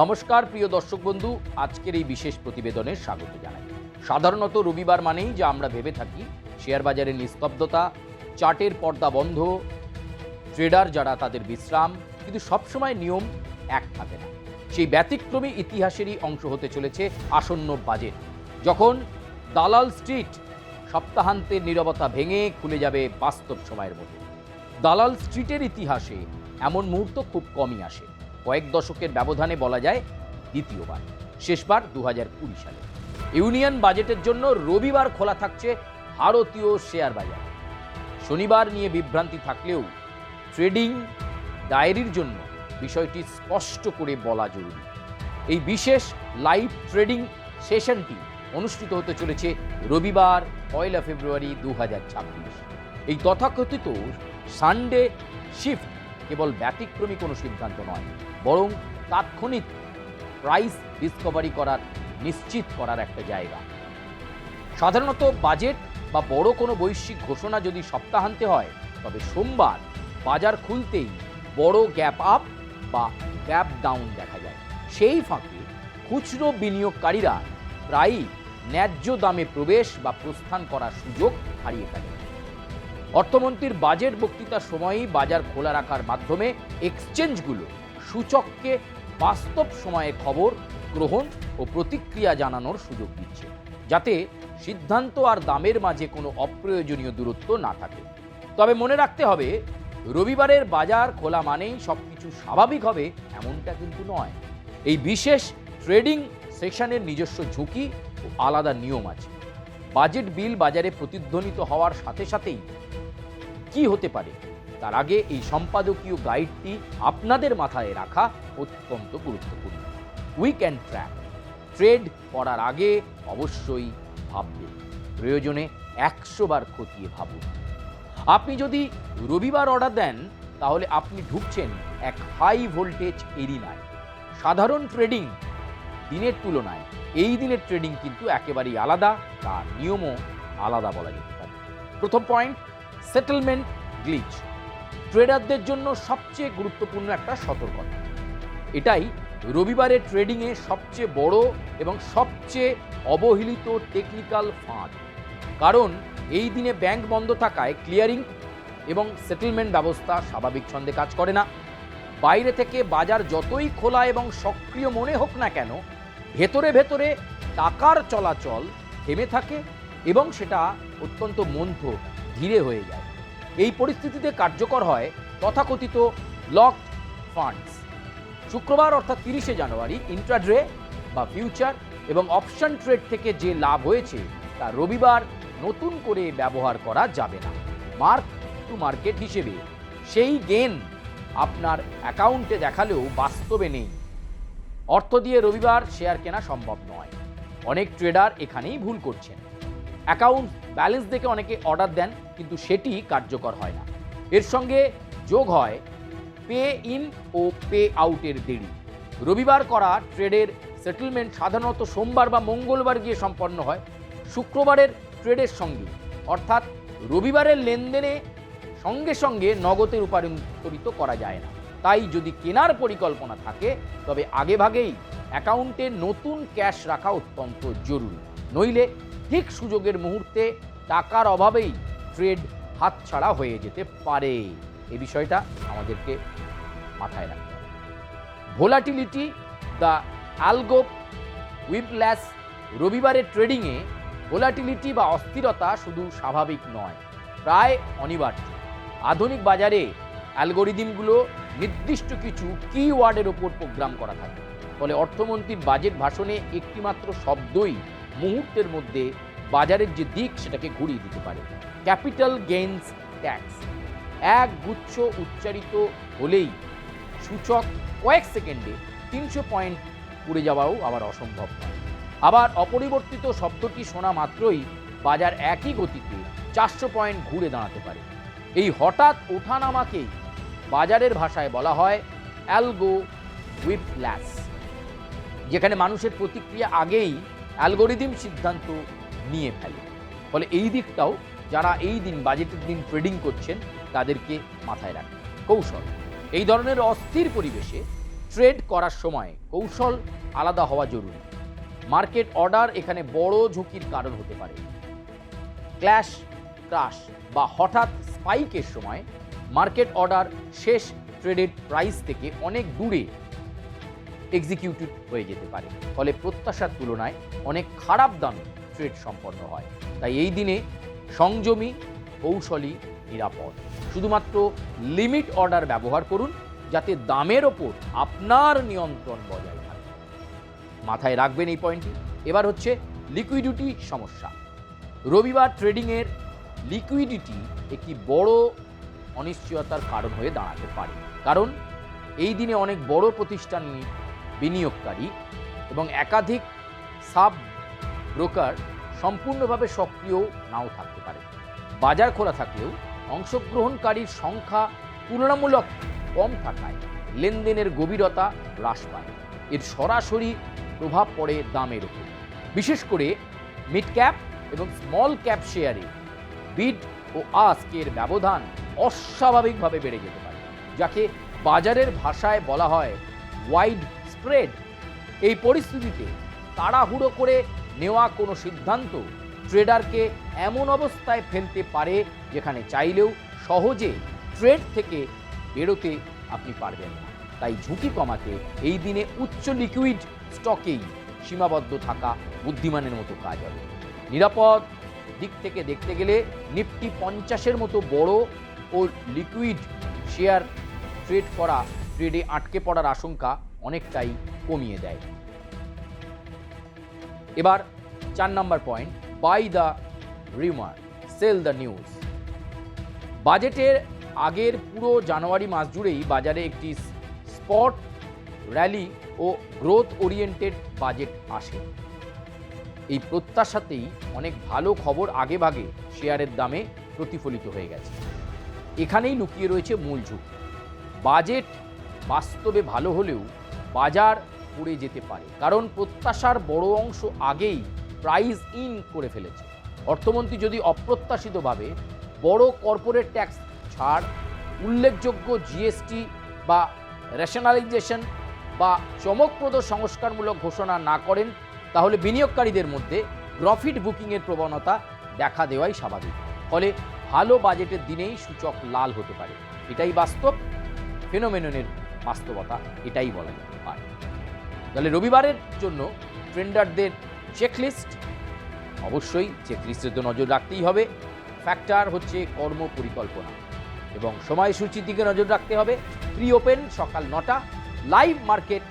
নমস্কার প্রিয় দর্শক বন্ধু, আজকের এই বিশেষ প্রতিবেদনে স্বাগত জানাই। সাধারণত রবিবার মানেই যা আমরা ভেবে থাকি শেয়ার বাজারের নিস্তব্ধতা, চার্টের পর্দা বন্ধ, ট্রেডার যারা তাদের বিশ্রাম, কিন্তু সবসময় নিয়ম এক থাকে না। সেই ব্যতিক্রমী ইতিহাসেরই অংশ হতে চলেছে আসন্ন বাজেট, যখন দালাল স্ট্রিট সপ্তাহান্তের নীরবতা ভেঙে খুলে যাবে বাস্তব সময়ের মধ্যে। দালাল স্ট্রিটের ইতিহাসে এমন মুহূর্ত খুব কমই আসে। কয়েক দশকের ব্যবধানে বলা যায় দ্বিতীয়বার, শেষবার 2020 সালে। ইউনিয়ন বাজেটের জন্য রবিবার খোলা থাকছে ভারতীয় শেয়ার বাজার। শনিবার নিয়ে বিভ্রান্তি থাকলেও ট্রেডিং ডায়েরির জন্য বিষয়টি স্পষ্ট করে বলা জরুরি। এই বিশেষ লাইভ ট্রেডিং সেশনটি অনুষ্ঠিত হতে চলেছে রবিবার 1 ফেব্রুয়ারি 2026। এই তথাকথিত সানডে শিফট কেবল ব্যতিক্রমী কোনো সিদ্ধান্ত নয়, বরং তাৎক্ষণিক প্রাইস ডিসকভারি করার নিশ্চিত করার একটা জায়গা। সাধারণত বাজেট বা বড় কোনো বৈশ্বিক ঘোষণা যদি সপ্তাহান্তে হয়, তবে সোমবার বাজার খুলতেই বড় গ্যাপ আপ বা গ্যাপ ডাউন দেখা যায়। সেই ফাঁকে খুচরো বিনিয়োগকারীরা প্রায়ই ন্যায্য দামে প্রবেশ বা প্রস্থান করার সুযোগ হারিয়ে ফেলে। অর্থমন্ত্রীর বাজেট বক্তৃতার সময়ই বাজার খোলা রাখার মাধ্যমে এক্সচেঞ্জগুলো সূচককে বাস্তব সময়ে খবর গ্রহণ ও প্রতিক্রিয়া জানানোর সুযোগ দিচ্ছে, যাতে সিদ্ধান্ত আর দামের মাঝে কোনো অপ্রয়োজনীয় দূরত্ব না থাকে। তবে মনে রাখতে হবে, রবিবারের বাজার খোলা মানেই সবকিছু স্বাভাবিক হবে এমনটা কিন্তু নয়। এই বিশেষ ট্রেডিং সেশনের নিজস্ব ঝুঁকি ও আলাদা নিয়ম আছে। বাজেট বিল বাজারে প্রতিধ্বনিত হওয়ার সাথে সাথেই কি হতে পারে তার আগে এই সম্পাদকীয় গাইডটি আপনাদের মাথায় রাখা অত্যন্ত গুরুত্বপূর্ণ। উইকেন্ড ট্র্যাক ট্রেড করার আগে অবশ্যই ভাববেন, প্রয়োজনে 100 বার খতিয়ে ভাবুন। আপনি যদি রবিবার অর্ডার দেন, তাহলে আপনি ঢুকছেন এক হাই ভোল্টেজ এরিনায়। সাধারণ ট্রেডিং দিনের তুলনায় এই দিনের ট্রেডিং কিন্তু একেবারেই আলাদা, তার নিয়মও আলাদা বলা যেতে পারে। প্রথম পয়েন্ট, সেটেলমেন্ট গ্লিচ। ট্রেডারদের জন্য সবচেয়ে গুরুত্বপূর্ণ একটা সতর্কতা। এটাই রবিবারের ট্রেডিংয়ে সবচেয়ে বড় এবং সবচেয়ে অবহেলিত টেকনিক্যাল ফাঁদ। কারণ এই দিনে ব্যাংক বন্ধ থাকায় ক্লিয়ারিং এবং সেটেলমেন্ট ব্যবস্থা স্বাভাবিক ছন্দে কাজ করে না। বাইরে থেকে বাজার যতই খোলা এবং সক্রিয় মনে হোক না কেন, ভেতরে ভেতরে টাকার চলাচল থেমে থাকে এবং সেটা অত্যন্ত মন্থর, ধীরে হয়ে যায়। এই পরিস্থিতিতে কার্যকর হয় তথাকথিত লকড ফান্ডস। শুক্রবার অর্থাৎ 30শে জানুয়ারি ইন্ট্রাডে বা ফিউচার এবং অপশন ট্রেড থেকে যে লাভ হয়েছে তা রবিবার নতুন করে ব্যবহার করা যাবে না। মার্ক টু মার্কেট হিসেবে সেই গেন আপনার অ্যাকাউন্টে দেখালেও বাস্তবে নেই। অর্থ দিয়ে রবিবার শেয়ার কেনা সম্ভব নয়। অনেক ট্রেডার এখানেই ভুল করছেন। অ্যাকাউন্ট ব্যালেন্স দেখে অনেকে অর্ডার দেন, কিন্তু সেটি কার্যকর হয় না। এর সঙ্গে যোগ হয় পে ইন ও পে আউটের দেরি। রবিবার করা ট্রেডের সেটেলমেন্ট সাধারণত সোমবার বা মঙ্গলবার গিয়ে সম্পন্ন হয়। শুক্রবারের ট্রেডের সঙ্গে অর্থাৎ রবিবারের লেনদেনে সঙ্গে সঙ্গে নগদে রূপান্তরিত করা যায় না। তাই যদি কেনার পরিকল্পনা থাকে, তবে আগেভাগেই অ্যাকাউন্টে নতুন ক্যাশ রাখা অত্যন্ত জরুরি। নইলে ঠিক সুযোগের মুহূর্তে টাকার অভাবেই ট্রেড হাতছাড়া হয়ে যেতে পারে। এই বিষয়টা আমাদেরকে মাথায় রাখতে হবে। Volatility, the algo whiplash. রবিবারের ট্রেডিংয়ে ভোলাটিলিটি বা অস্থিরতা শুধু স্বাভাবিক নয়, প্রায় অনিবার্য। আধুনিক বাজারে অ্যালগোরিদমগুলো নির্দিষ্ট কিছু কিওয়ার্ডের ওপর প্রোগ্রাম করা থাকে। ফলে অর্থমন্ত্রীর বাজেট ভাষণে একটিমাত্র শব্দই মুহূর্তের মধ্যে বাজারের যে দিক সেটাকে ঘুরিয়ে দিতে পারে। ক্যাপিটাল গেইনস ট্যাক্স এক গুচ্ছ উচ্চারিত হলেই সূচক কয়েক সেকেন্ডে 300 পয়েন্ট পুড়ে যাওয়াও আবার অসম্ভব নয়। আবার অপরিবর্তিত শব্দটি শোনা মাত্রই বাজার একই গতিতে 400 পয়েন্ট ঘুরে দাঁড়াতে পারে। এই হঠাৎ ওঠানামাকেই বাজারের ভাষায় বলা হয় অ্যালগো হুইপল্যাশ, যেখানে মানুষের প্রতিক্রিয়া আগেই অ্যালগোরিদম সিদ্ধান্ত নিয়ে ফেলে। ফলে এই দিকটাও যারা এই দিন বাজেটের দিন ট্রেডিং করছেন তাদেরকে মাথায় রাখে। কৌশল: এই ধরনের অস্থির পরিবেশে ট্রেড করার সময় কৌশল আলাদা হওয়া জরুরি। মার্কেট অর্ডার এখানে বড় ঝুঁকির কারণ হতে পারে। ক্র্যাশ বা হঠাৎ স্পাইকের সময় মার্কেট অর্ডার শেষ ট্রেডেড প্রাইস থেকে অনেক দূরে এক্সিকিউটেড হয়ে যেতে পারে, ফলে প্রত্যাশার তুলনায় অনেক খারাপ দামে ট্রেড সম্পন্ন হয়। তাই এই দিনে সংযমী, কৌশলী, নিরাপদ। শুধুমাত্র লিমিট অর্ডার ব্যবহার করুন, যাতে দামের ওপর আপনার নিয়ন্ত্রণ বজায় থাকে। মাথায় রাখবেন এই পয়েন্টটি। এবার হচ্ছে লিকুইডিটি সমস্যা। রবিবার ট্রেডিংয়ের লিকুইডিটি একটি বড় অনিশ্চয়তার কারণ হয়ে দাঁড়াতে পারে, কারণ এই দিনে অনেক বড় প্রতিষ্ঠান, বিনিয়োগকারী এবং একাধিক সাব ব্রোকার সম্পূর্ণভাবে সক্রিয় নাও থাকতে পারে। বাজার খোলা থাকলেও অংশগ্রহণকারীর সংখ্যা তুলনামূলক কম থাকায় লেনদেনের গভীরতা হ্রাস পায়। এর সরাসরি প্রভাব পড়ে দামের উপর। বিশেষ করে মিড ক্যাপ এবং স্মল ক্যাপ শেয়ারে বিড ও আস্কের ব্যবধান অস্বাভাবিকভাবে বেড়ে যেতে পারে, যাকে বাজারের ভাষায় বলা হয় ওয়াইড স্প্রেড। এই পরিস্থিতিতে তাড়াহুড়ো করে নেওয়া কোনো সিদ্ধান্ত ট্রেডারকে এমন অবস্থায় ফেলতে পারে যেখানে চাইলেও সহজে ট্রেড থেকে বেরোতে আপনি পারবেন না। তাই ঝুঁকি কমাতে এই দিনে উচ্চ লিকুইড স্টকেই সীমাবদ্ধ থাকা বুদ্ধিমানের মতো কাজ হবে। নিরাপদ দিক থেকে দেখতে গেলে নিফটি 50-এর মতো বড় ও লিকুইড শেয়ার ট্রেডে আটকে পড়ার আশঙ্কা অনেকটাই কমিয়ে দেয়। এবার 4 number point, buy the rumour, sell the news. বাজেটের আগের পুরো জানুয়ারি মাস জুড়েই বাজারে একটি স্পট র্যালি ও গ্রোথ ওরিয়েন্টেড বাজেট আসে। এই প্রত্যাশাতেই অনেক ভালো খবর আগেভাগে শেয়ারের দামে প্রতিফলিত হয়ে গেছে। এখানেই লুকিয়ে রয়েছে মূল ঝুঁকি। বাজেট বাস্তবে ভালো হলেও বাজার পড়ে যেতে পারে, কারণ প্রত্যাশার বড় অংশ আগেই প্রাইস ইন করে ফেলেছে। অর্থমন্ত্রী যদি অপ্রত্যাশিতভাবে বড় কর্পোরেট ট্যাক্স ছাড়, উল্লেখযোগ্য জিএসটি বা রেশনালাইজেশন বা চমকপ্রদ সংস্কারমূলক ঘোষণা না করেন, তাহলে বিনিয়োগকারীদের মধ্যে প্রফিট বুকিংয়ের প্রবণতা দেখা দেওয়াই স্বাভাবিক। ফলে ভালো বাজেটের দিনেই সূচক লাল হতে পারে। এটাই বাস্তব ফেনোমেননের বাস্তবতা, এটাই বলা যেতে পারে। তাহলে রবিবারের জন্য ট্রেন্ডারদের চেকলিস্ট, অবশ্যই চেকলিস্টের তো নজর রাখতেই হবে। ফ্যাক্টর হচ্ছে কর্ম পরিকল্পনা এবং সময়সূচির দিকে নজর রাখতে হবে। প্রি ওপেন সকাল 9টা, লাইভ মার্কেট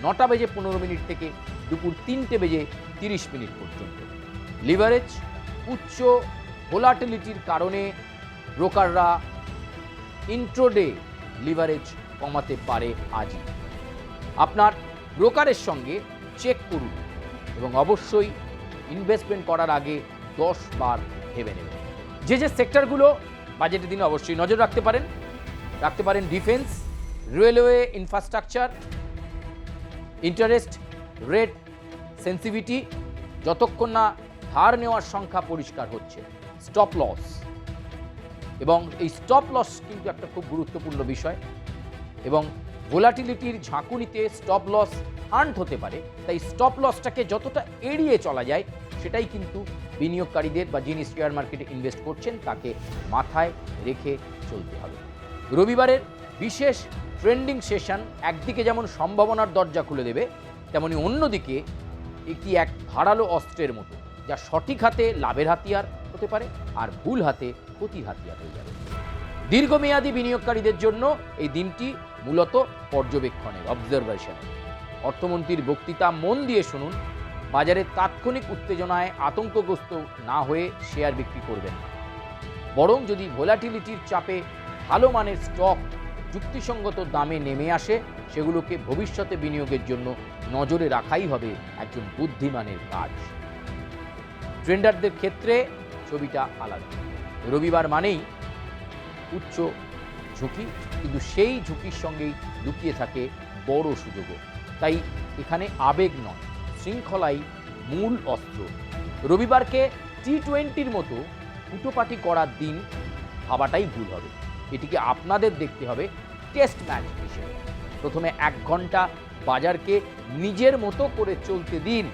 9:15 থেকে দুপুর 3:30 পর্যন্ত। লিভারেজ, উচ্চ ভোলাটিলিটির কারণে ব্রোকাররা ইন্ট্রোডে লিভারেজ কমাতে পারে আজই। আপনার ব্রোকারের সঙ্গে চেক করুন এবং অবশ্যই ইনভেস্টমেন্ট করার আগে 10 বার ভেবে নেবেন। যে সেক্টরগুলো বাজেটের দিনে অবশ্যই নজর রাখতে পারেন defence, railway, infrastructure, interest rate sensitivity, যতক্ষণ না ধার নেওয়ার সংখ্যা পরিষ্কার হচ্ছে, স্টপ লস। এবং এই স্টপ লস কিন্তু একটা খুব গুরুত্বপূর্ণ বিষয় এবং ভোলাটিলিটির ঝাঁকুনিতে স্টপ লস আর্ন হতে পারে। তাই স্টপ লসটাকে যতটা এড়িয়ে চলা যায় সেটাই কিন্তু বিনিয়োগকারীদের বা যিনি শেয়ার মার্কেটে ইনভেস্ট করছেন তাকে মাথায় রেখে চলতে হবে। রবিবারের বিশেষ ট্রেন্ডিং সেশন একদিকে যেমন সম্ভাবনার দরজা খুলে দেবে, তেমনি অন্যদিকে এক ধারালো অস্ত্রের মতো, যা সঠিক হাতে লাভের হাতিয়ার হতে পারে আর ভুল হাতে ক্ষতির হাতিয়ার হয়ে যাবে। দীর্ঘমেয়াদী বিনিয়োগকারীদের জন্য এই দিনটি মূলত পর্যবেক্ষণের, অবজারভেশনের। অর্থমন্ত্রীর বক্তৃতা মন দিয়ে শুনুন। বাজারের তাৎক্ষণিক উত্তেজনায় আতঙ্কগ্রস্ত না হয়ে শেয়ার বিক্রি করবেন না, বরং যদি ভোলাটিলিটির চাপে ভালো মানের স্টক যুক্তিসঙ্গত দামে নেমে আসে, সেগুলোকে ভবিষ্যতে বিনিয়োগের জন্য নজরে রাখাই হবে একজন বুদ্ধিমানের কাজ। ট্রেন্ডারদের ক্ষেত্রে ছবিটা আলাদা। রবিবার মানেই উচ্চ ঝুঁকি, কিন্তু সেই ঝুঁকির সঙ্গেই লুকিয়ে থাকে বড় সুযোগও। তাই এখানে আবেগ নয়, শৃঙ্খলাই মূল অস্ত্র। রবিবারকে T20-র মতো ফুটোপাটি করার দিন ভাবাটাই ভুল হবে। এটিকে আপনাদের দেখতে হবে টেস্ট ম্যাচ হিসেবে। প্রথমে 1 ঘন্টা বাজারকে নিজের মতো করে চলতে দিন।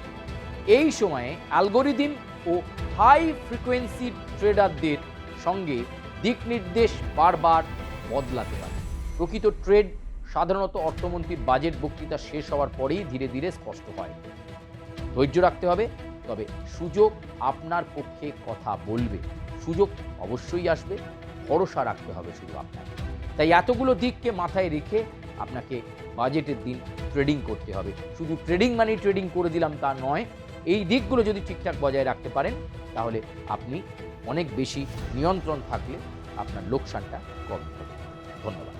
এই সময়ে অ্যালগোরিদম ও হাই ফ্রিকোয়েন্সি ট্রেডারদের সঙ্গে দিক নির্দেশ বারবার বদলাতে পারে। প্রকৃত ট্রেড সাধারণত অর্থমন্ত্রীর বাজেট বক্তৃতা শেষ হওয়ার পরেই ধীরে ধীরে স্পষ্ট হয়। ধৈর্য রাখতে হবে, তবে সুযোগ আপনার পক্ষে কথা বলবে। সুযোগ অবশ্যই আসবে, ভরসা রাখতে হবে শুধু আপনাকে। তাই এতগুলো দিককে মাথায় রেখে আপনাকে বাজেটের দিন ট্রেডিং করতে হবে। শুধু ট্রেডিং মানেই ট্রেডিং করে দিলাম তা নয়, এই দিকগুলো যদি ঠিকঠাক বজায় রাখতে পারেন তাহলে আপনি অনেক বেশি নিয়ন্ত্রণ থাকলে আপনার লোকসানটা কম হবে। ধন্যবাদ।